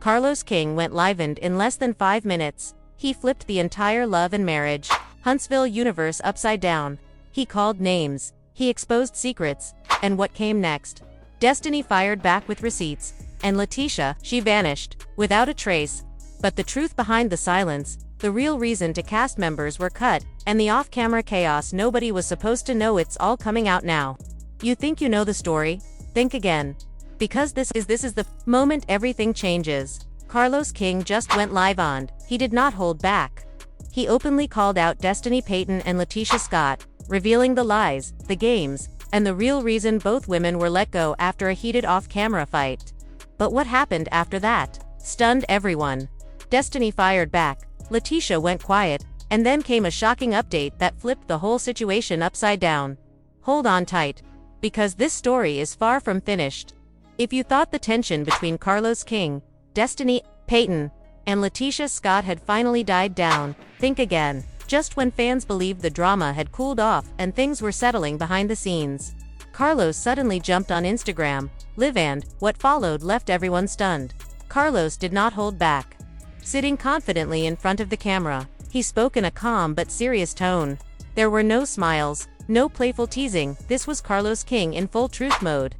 Carlos King went live and in less than 5 minutes, he flipped the entire love and marriage, Huntsville universe upside down. He called names, he exposed secrets, and what came next? Destiny fired back with receipts, and LaTisha, she vanished, without a trace. But the truth behind the silence, the real reason to cast members were cut, and the off-camera chaos nobody was supposed to know, it's all coming out now. You think you know the story? Think again. Because this is the moment everything changes. Carlos King just went live on, he did not hold back. He openly called out Destiny Payton and LaTisha Scott, revealing the lies, the games, and the real reason both women were let go after a heated off-camera fight. But what happened after that stunned everyone. Destiny fired back, LaTisha went quiet, and then came a shocking update that flipped the whole situation upside down. Hold on tight, because this story is far from finished. If you thought the tension between Carlos King, Destiny Payton, and LaTisha Scott had finally died down, think again. Just when fans believed the drama had cooled off and things were settling behind the scenes, Carlos suddenly jumped on Instagram Live, and what followed left everyone stunned. Carlos did not hold back. Sitting confidently in front of the camera, he spoke in a calm but serious tone. There were no smiles, no playful teasing, this was Carlos King in full truth mode.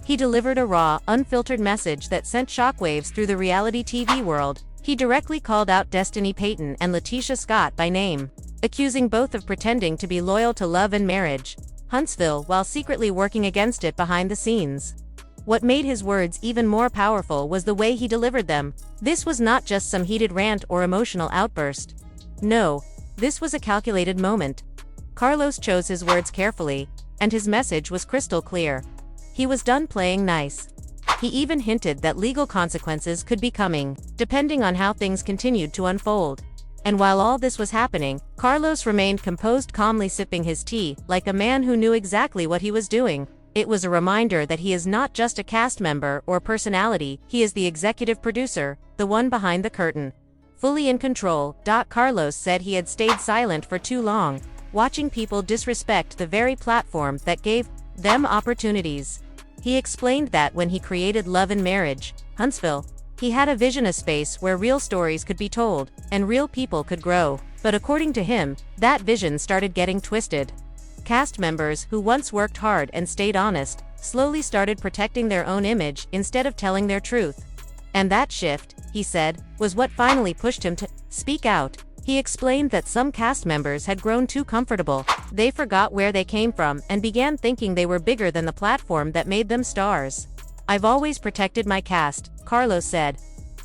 He delivered a raw, unfiltered message that sent shockwaves through the reality TV world. He directly called out Destiny Payton and LaTisha Scott by name, accusing both of pretending to be loyal to love and marriage, Huntsville, while secretly working against it behind the scenes. What made his words even more powerful was the way he delivered them. This was not just some heated rant or emotional outburst. No, this was a calculated moment. Carlos chose his words carefully, and his message was crystal clear. He was done playing nice. He even hinted that legal consequences could be coming, depending on how things continued to unfold. And while all this was happening, Carlos remained composed, calmly sipping his tea, like a man who knew exactly what he was doing. It was a reminder that he is not just a cast member or personality, he is the executive producer, the one behind the curtain. Fully in control. Carlos said he had stayed silent for too long, watching people disrespect the very platform that gave them opportunities. He explained that when he created Love and Marriage, Huntsville, he had a vision, a space where real stories could be told, and real people could grow. But according to him, that vision started getting twisted. Cast members who once worked hard and stayed honest, slowly started protecting their own image instead of telling their truth. And that shift, he said, was what finally pushed him to speak out. He explained that some cast members had grown too comfortable, they forgot where they came from and began thinking they were bigger than the platform that made them stars. I've always protected my cast, Carlos said.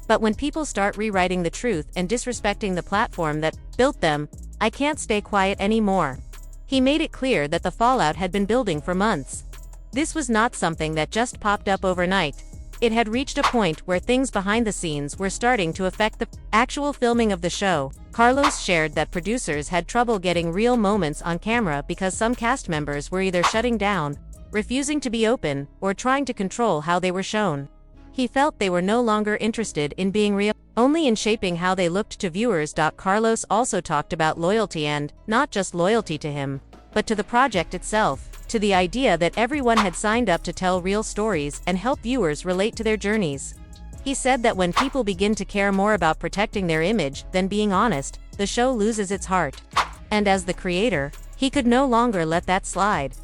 But when people start rewriting the truth and disrespecting the platform that built them, I can't stay quiet anymore. He made it clear that the fallout had been building for months. This was not something that just popped up overnight. It had reached a point where things behind the scenes were starting to affect the actual filming of the show. Carlos shared that producers had trouble getting real moments on camera because some cast members were either shutting down, refusing to be open, or trying to control how they were shown. He felt they were no longer interested in being real, only in shaping how they looked to viewers. Carlos also talked about loyalty, and not just loyalty to him, but to the project itself, to the idea that everyone had signed up to tell real stories and help viewers relate to their journeys. He said that when people begin to care more about protecting their image than being honest, the show loses its heart. And as the creator, he could no longer let that slide.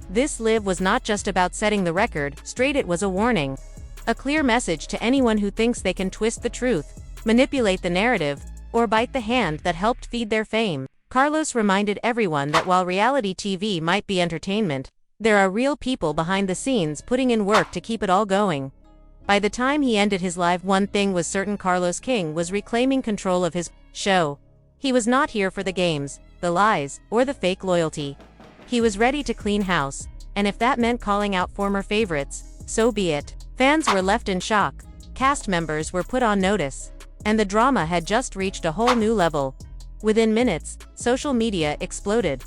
This live was not just about setting the record straight, it was a warning. A clear message to anyone who thinks they can twist the truth, manipulate the narrative, or bite the hand that helped feed their fame. Carlos reminded everyone that while reality TV might be entertainment, there are real people behind the scenes putting in work to keep it all going. By the time he ended his live, one thing was certain: Carlos King was reclaiming control of his show. He was not here for the games, the lies, or the fake loyalty. He was ready to clean house, and if that meant calling out former favorites, so be it. Fans were left in shock, cast members were put on notice, and the drama had just reached a whole new level. Within minutes, social media exploded.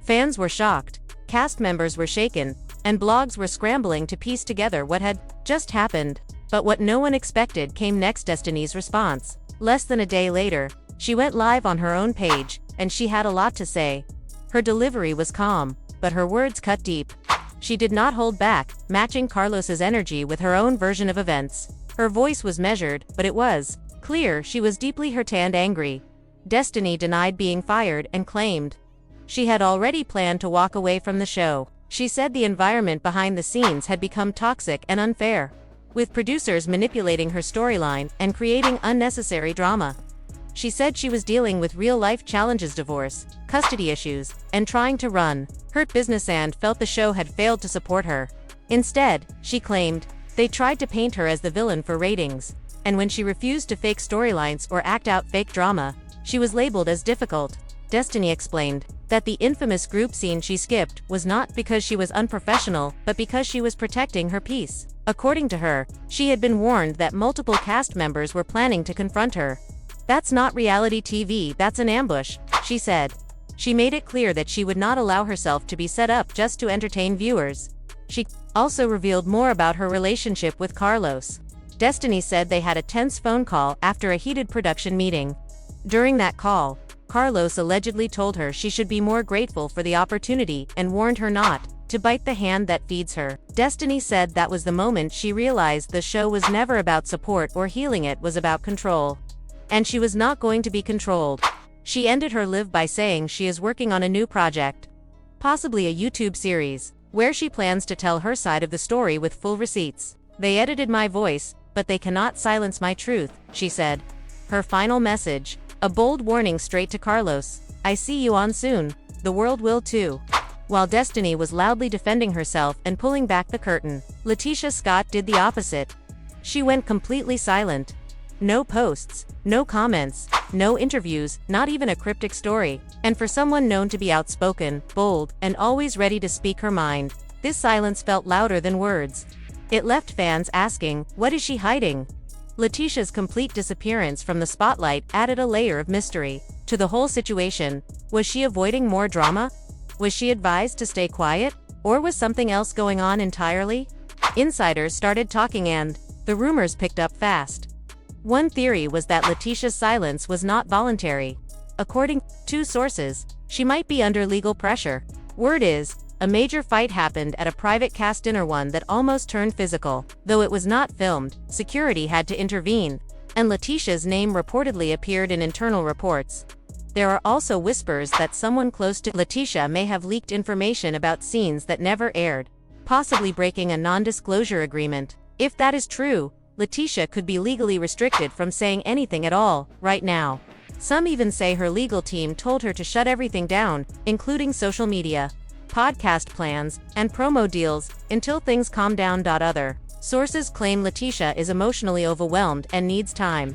Fans were shocked, cast members were shaken, and blogs were scrambling to piece together what had just happened. But what no one expected came next: Destiny's response. Less than a day later, she went live on her own page, and she had a lot to say. Her delivery was calm, but her words cut deep. She did not hold back, matching Carlos's energy with her own version of events. Her voice was measured, but it was clear she was deeply hurt and angry. Destiny denied being fired and claimed she had already planned to walk away from the show. She said the environment behind the scenes had become toxic and unfair, with producers manipulating her storyline and creating unnecessary drama. She said she was dealing with real-life challenges: divorce, custody issues, and trying to run her business, and felt the show had failed to support her. Instead, she claimed, they tried to paint her as the villain for ratings, and when she refused to fake storylines or act out fake drama, she was labeled as difficult. Destiny explained that the infamous group scene she skipped was not because she was unprofessional, but because she was protecting her peace. According to her, she had been warned that multiple cast members were planning to confront her. "That's not reality TV, that's an ambush," she said. She made it clear that she would not allow herself to be set up just to entertain viewers. She also revealed more about her relationship with Carlos. Destiny said they had a tense phone call after a heated production meeting. During that call, Carlos allegedly told her she should be more grateful for the opportunity and warned her not to bite the hand that feeds her. Destiny said that was the moment she realized the show was never about support or healing, it was about control. And she was not going to be controlled. She ended her live by saying she is working on a new project, possibly a YouTube series, where she plans to tell her side of the story with full receipts. "They edited my voice, but they cannot silence my truth," she said. Her final message, a bold warning straight to Carlos: "I see you on soon. The world will too." While Destiny was loudly defending herself and pulling back the curtain, LaTisha Scott did the opposite. She went completely silent. No posts, no comments, no interviews, not even a cryptic story. And for someone known to be outspoken, bold, and always ready to speak her mind, this silence felt louder than words. It left fans asking, what is she hiding? LaTisha's complete disappearance from the spotlight added a layer of mystery to the whole situation. Was she avoiding more drama? Was she advised to stay quiet? Or was something else going on entirely? Insiders started talking and the rumors picked up fast. One theory was that LaTisha's silence was not voluntary. According to sources, she might be under legal pressure. Word is, a major fight happened at a private cast dinner, one that almost turned physical. Though it was not filmed, security had to intervene, and LaTisha's name reportedly appeared in internal reports. There are also whispers that someone close to LaTisha may have leaked information about scenes that never aired, possibly breaking a non-disclosure agreement. If that is true, LaTisha could be legally restricted from saying anything at all, right now. Some even say her legal team told her to shut everything down, including social media, podcast plans, and promo deals, until things calm down. Other sources claim LaTisha is emotionally overwhelmed and needs time.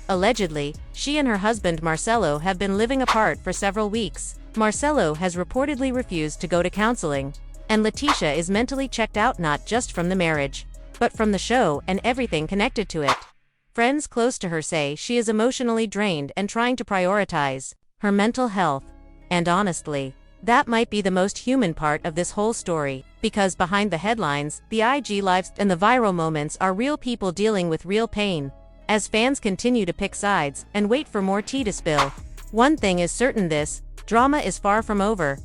Allegedly, she and her husband Marcelo have been living apart for several weeks. Marcelo has reportedly refused to go to counseling, and LaTisha is mentally checked out, not just from the marriage, but from the show and everything connected to it. Friends close to her say she is emotionally drained and trying to prioritize her mental health. And honestly, that might be the most human part of this whole story, because behind the headlines, the IG lives, and the viral moments are real people dealing with real pain. As fans continue to pick sides and wait for more tea to spill, one thing is certain: this drama is far from over.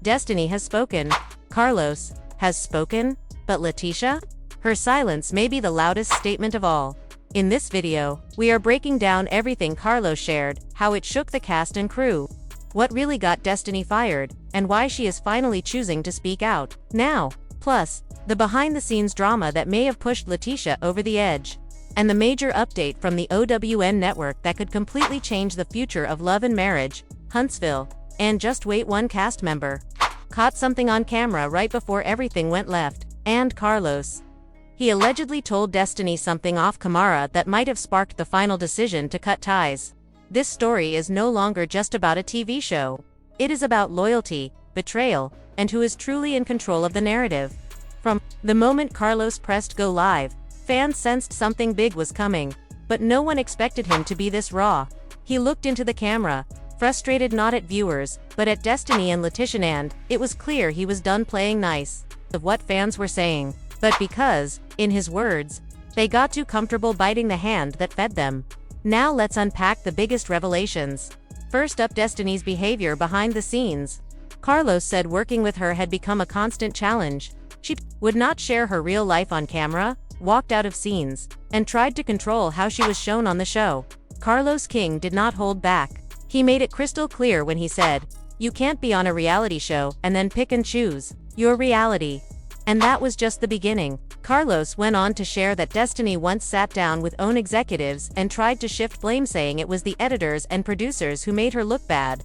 Destiny has spoken. Carlos has spoken. But LaTisha? Her silence may be the loudest statement of all. In this video, we are breaking down everything Carlos shared, how it shook the cast and crew, what really got Destiny fired, and why she is finally choosing to speak out now. Plus, the behind-the-scenes drama that may have pushed LaTisha over the edge, and the major update from the OWN network that could completely change the future of Love and Marriage, Huntsville. And just wait, one cast member caught something on camera right before everything went left. And Carlos, he allegedly told Destiny something off camera that might have sparked the final decision to cut ties. This story is no longer just about a TV show. It is about loyalty, betrayal, and who is truly in control of the narrative. From the moment Carlos pressed go live, fans sensed something big was coming, but no one expected him to be this raw. He looked into the camera, frustrated not at viewers, but at Destiny and LaTisha, and it was clear he was done playing nice of what fans were saying, but because, in his words, they got too comfortable biting the hand that fed them. Now let's unpack the biggest revelations. First up, Destiny's behavior behind the scenes. Carlos said working with her had become a constant challenge. She would not share her real life on camera, walked out of scenes, and tried to control how she was shown on the show. Carlos King did not hold back. He made it crystal clear when he said, "You can't be on a reality show and then pick and choose your reality." And that was just the beginning. Carlos went on to share that Destiny once sat down with OWN executives and tried to shift blame, saying it was the editors and producers who made her look bad.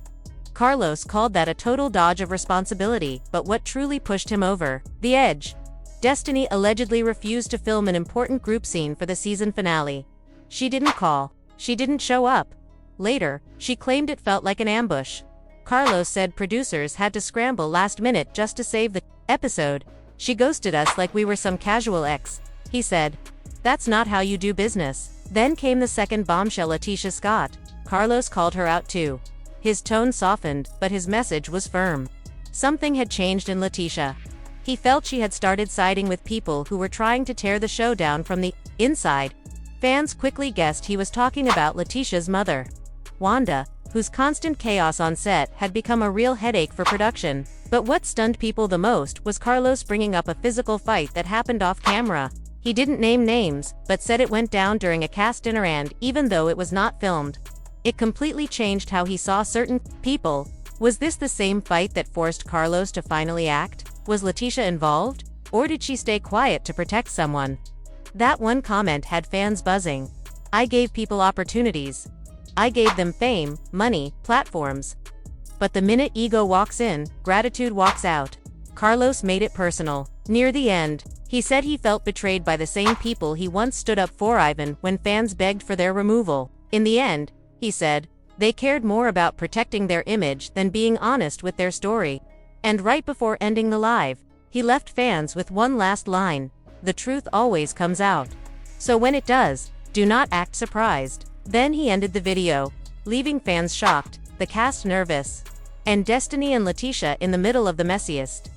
Carlos called that a total dodge of responsibility, but what truly pushed him over the edge? Destiny allegedly refused to film an important group scene for the season finale. She didn't call. She didn't show up. Later, she claimed it felt like an ambush. Carlos said producers had to scramble last minute just to save the episode. "She ghosted us like we were some casual ex," he said. "That's not how you do business." Then came the second bombshell, LaTisha Scott. Carlos called her out too. His tone softened, but his message was firm. Something had changed in LaTisha. He felt she had started siding with people who were trying to tear the show down from the inside. Fans quickly guessed he was talking about LaTisha's mother, Wanda, whose constant chaos on set had become a real headache for production. But what stunned people the most was Carlos bringing up a physical fight that happened off camera. He didn't name names, but said it went down during a cast dinner, and, even though it was not filmed, it completely changed how he saw certain people. Was this the same fight that forced Carlos to finally act? Was LaTisha involved? Or did she stay quiet to protect someone? That one comment had fans buzzing. "I gave people opportunities. I gave them fame, money, platforms. But the minute ego walks in, gratitude walks out." Carlos made it personal. Near the end, he said he felt betrayed by the same people he once stood up for, Ivan, when fans begged for their removal. In the end, he said, they cared more about protecting their image than being honest with their story. And right before ending the live, he left fans with one last line: "The truth always comes out. So when it does, do not act surprised." Then he ended the video, leaving fans shocked, the cast nervous, and Destiny and LaTisha in the middle of the messiest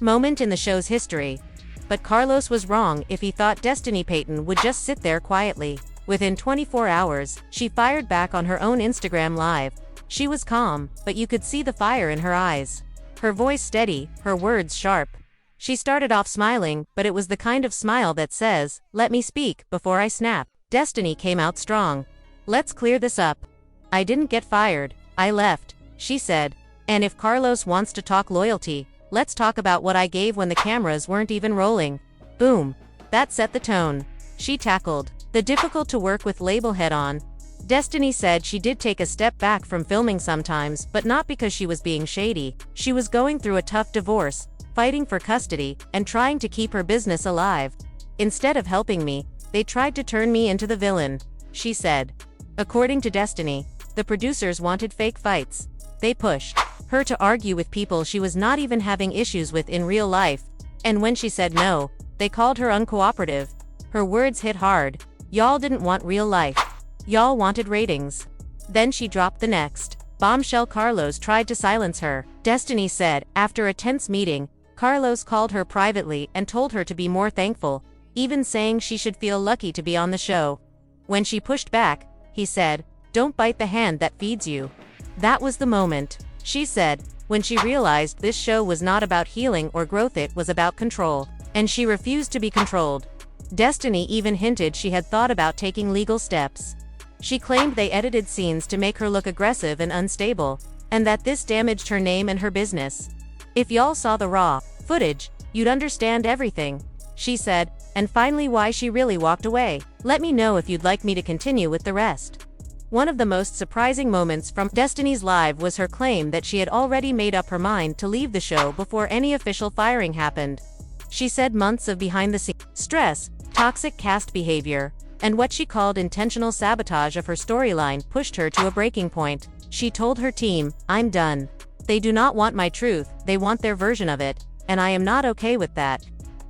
moment in the show's history. But Carlos was wrong if he thought Destiny Payton would just sit there quietly. Within 24 hours, she fired back on her own Instagram Live. She was calm, but you could see the fire in her eyes. Her voice steady, her words sharp. She started off smiling, but it was the kind of smile that says, "Let me speak before I snap." Destiny came out strong. "Let's clear this up. I didn't get fired. I left," she said. "And if Carlos wants to talk loyalty, let's talk about what I gave when the cameras weren't even rolling." Boom. That set the tone. She tackled the difficult to work with label head on. Destiny said she did take a step back from filming sometimes, but not because she was being shady. She was going through a tough divorce, fighting for custody, and trying to keep her business alive. "Instead of helping me, they tried to turn me into the villain," she said. According to Destiny, the producers wanted fake fights. They pushed her to argue with people she was not even having issues with in real life. And when she said no, they called her uncooperative. Her words hit hard. "Y'all didn't want real life. Y'all wanted ratings." Then she dropped the next bombshell. Carlos tried to silence her. Destiny said, after a tense meeting, Carlos called her privately and told her to be more thankful, even saying she should feel lucky to be on the show. When she pushed back, he said, "Don't bite the hand that feeds you." That was the moment, she said, when she realized this show was not about healing or growth, it was about control. And she refused to be controlled. Destiny even hinted she had thought about taking legal steps. She claimed they edited scenes to make her look aggressive and unstable, and that this damaged her name and her business. "If y'all saw the raw footage, you'd understand everything," she said, and finally why she really walked away. "Let me know if you'd like me to continue with the rest." One of the most surprising moments from Destiny's Live was her claim that she had already made up her mind to leave the show before any official firing happened. She said months of behind-the-scenes stress, toxic cast behavior, and what she called intentional sabotage of her storyline pushed her to a breaking point. She told her team, "I'm done. They do not want my truth, they want their version of it, and I am not okay with that."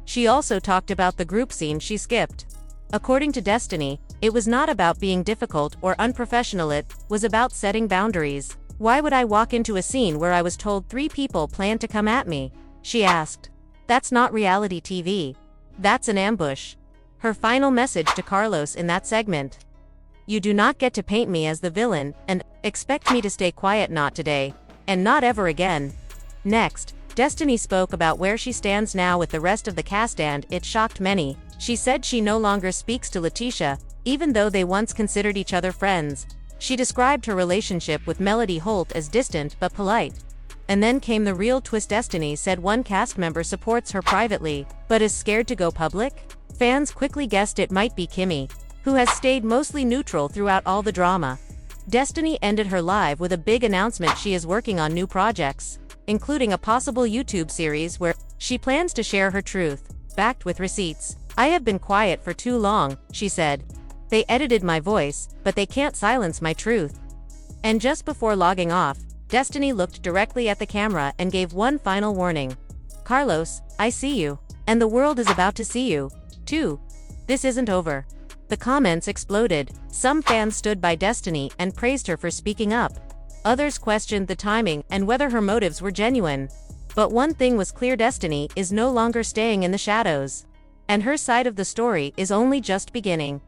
She also talked about the group scene she skipped. According to Destiny, it was not about being difficult or unprofessional, it was about setting boundaries. "Why would I walk into a scene where I was told 3 people planned to come at me?" she asked. "That's not reality TV. That's an ambush." Her final message to Carlos in that segment: "You do not get to paint me as the villain and expect me to stay quiet, not today, and not ever again." Next, Destiny spoke about where she stands now with the rest of the cast, and it shocked many. She said she no longer speaks to LaTisha, even though they once considered each other friends. She described her relationship with Melody Holt as distant but polite. And then came the real twist. Destiny said one cast member supports her privately, but is scared to go public. Fans quickly guessed it might be Kimmy, who has stayed mostly neutral throughout all the drama. Destiny ended her live with a big announcement: she is working on new projects, including a possible YouTube series where she plans to share her truth, backed with receipts. "I have been quiet for too long," she said. "They edited my voice, but they can't silence my truth." And just before logging off, Destiny looked directly at the camera and gave one final warning. "Carlos, I see you. And the world is about to see you, too. This isn't over." The comments exploded. Some fans stood by Destiny and praised her for speaking up. Others questioned the timing and whether her motives were genuine. But one thing was clear: Destiny is no longer staying in the shadows. And her side of the story is only just beginning.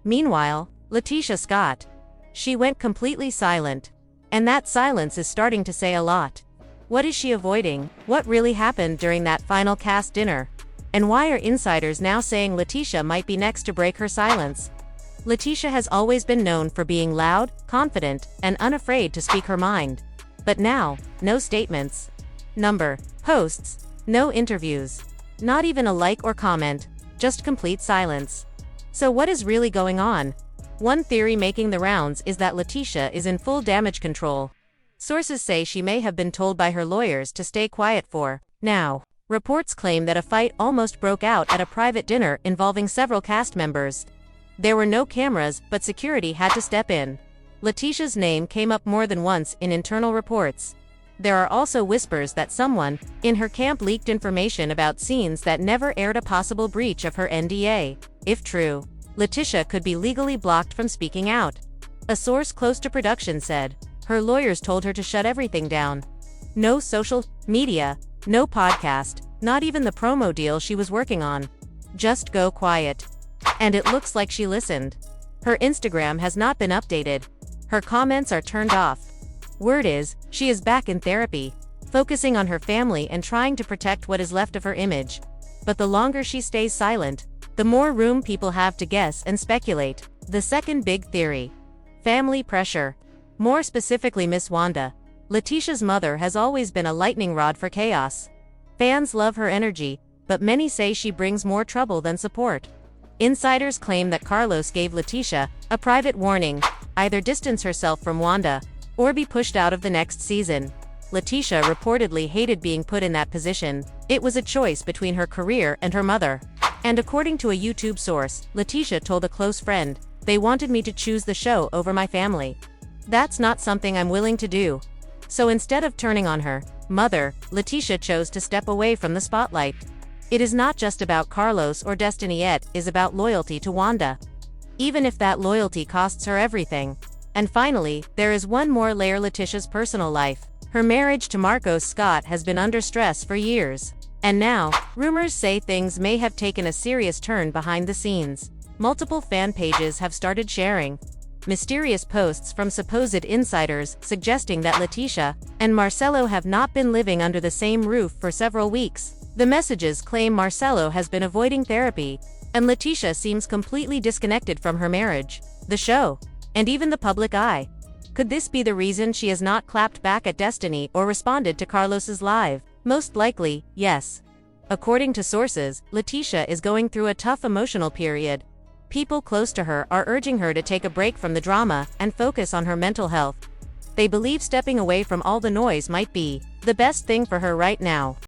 Meanwhile, LaTisha Scott. She went completely silent. And that silence is starting to say a lot. What is she avoiding? What really happened during that final cast dinner? And why are insiders now saying LaTisha might be next to break her silence? LaTisha has always been known for being loud, confident, and unafraid to speak her mind. But now, no statements. Posts. No interviews. Not even a like or comment. Just complete silence. So what is really going on? One theory making the rounds is that LaTisha is in full damage control. Sources say she may have been told by her lawyers to stay quiet for now. Reports claim that a fight almost broke out at a private dinner involving several cast members. There were no cameras, but security had to step in. LaTisha's name came up more than once in internal reports. There are also whispers that someone in her camp leaked information about scenes that never aired, a possible breach of her NDA. If true, LaTisha could be legally blocked from speaking out. A source close to production said her lawyers told her to shut everything down. No social media, no podcast, not even the promo deal she was working on. Just go quiet. And it looks like she listened. Her Instagram has not been updated. Her comments are turned off. Word is, she is back in therapy, focusing on her family and trying to protect what is left of her image. But the longer she stays silent, the more room people have to guess and speculate. The second big theory. Family pressure. More specifically, Miss Wanda, LaTisha's mother, has always been a lightning rod for chaos. Fans love her energy, but many say she brings more trouble than support. Insiders claim that Carlos gave LaTisha a private warning: either distance herself from Wanda or be pushed out of the next season. LaTisha reportedly hated being put in that position. It was a choice between her career and her mother. And according to a YouTube source, LaTisha told a close friend, "They wanted me to choose the show over my family. That's not something I'm willing to do." So instead of turning on her mother, LaTisha chose to step away from the spotlight. It is not just about Carlos or Destiny, it is about loyalty to Wanda. Even if that loyalty costs her everything. And finally, there is one more layer: LaTisha's personal life. Her marriage to Marcos Scott has been under stress for years. And now, rumors say things may have taken a serious turn behind the scenes. Multiple fan pages have started sharing mysterious posts from supposed insiders suggesting that LaTisha and Marcelo have not been living under the same roof for several weeks. The messages claim Marcelo has been avoiding therapy, and LaTisha seems completely disconnected from her marriage, the show, and even the public eye. Could this be the reason she has not clapped back at Destiny or responded to Carlos's live? Most likely, yes. According to sources, LaTisha is going through a tough emotional period. People close to her are urging her to take a break from the drama and focus on her mental health. They believe stepping away from all the noise might be the best thing for her right now.